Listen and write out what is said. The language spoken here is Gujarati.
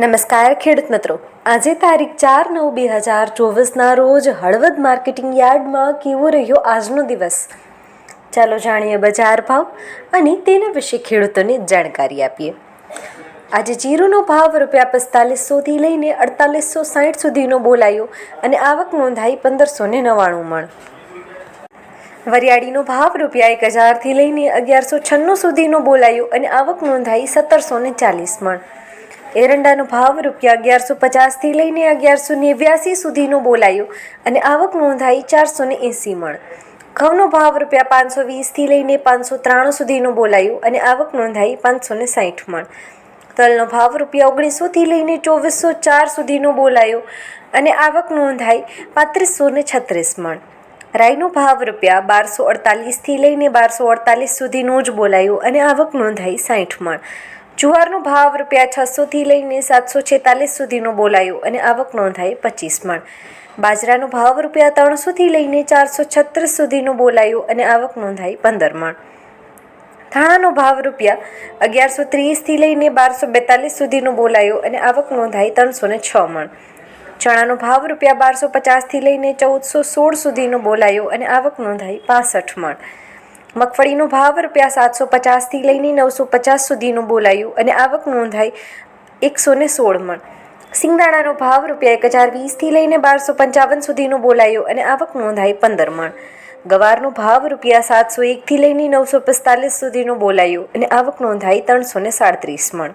નમસ્કાર ખેડૂત મિત્રો, આજે તારીખ 4/9/2024ના રોજ હળવદ માર્કેટિંગ યાર્ડમાં કેવો રહ્યો આજનો દિવસ? ચાલો જાણીએ બજાર ભાવ અને તેના વિશે ખેડૂતોને જાણકારી આપીએ. આજે જીરુનો ભાવ ₹4500થી લઈને 4860 સુધીનો બોલાયો અને આવક નોંધાઈ 1599 મણ. વરિયાળીનો ભાવ ₹1000થી લઈને 1196 સુધીનો બોલાયો અને આવક નોંધાઈ 1740 મણ. એરંડાનો ભાવ ₹1150થી લઈને 1189 સુધીનો બોલાયો અને આવક નોંધાઈ 480 મણ. ઘઉંનો ભાવ ₹520થી લઈને 593 સુધીનો બોલાયો અને આવક નોંધાઈ 560 મણ. તલનો ભાવ ₹1900થી લઈને 2404 સુધીનો બોલાયો અને આવક નોંધાઈ 3536 મણ. રાઈનો ભાવ ₹1248થી લઈને 1248 સુધીનો જ બોલાયો અને આવક નોંધાઈ 60 મણ. જુવારનો ભાવ ₹600થી લઈને 746 સુધીનો બોલાયો અને આવક નોંધાઈ 25 મણ. બાજરાનો ભાવ ₹300થી લઈને 436 સુધીનો બોલાયો અને આવક નોંધાઈ 15 મણ. ધાણાનો ભાવ ₹1130થી લઈને 1242 સુધીનો બોલાયો અને આવક નોંધાઈ 306 મણ. ચણાનો ભાવ ₹1250થી લઈને 1416 સુધીનો બોલાયો અને આવક નોંધાઈ 65 મણ. મગફળીનો ભાવ ₹750થી લઈને 950 સુધીનું બોલાયું અને આવક નોંધાઈ 116 મણ. સિંગદાણાનો ભાવ ₹1020થી લઈને 1255 સુધીનો બોલાયો અને આવક નોંધાઈ 15 મણ. ગવારનો ભાવ ₹701થી લઈને 945 સુધીનો બોલાયો અને આવક નોંધાઈ 337 મણ.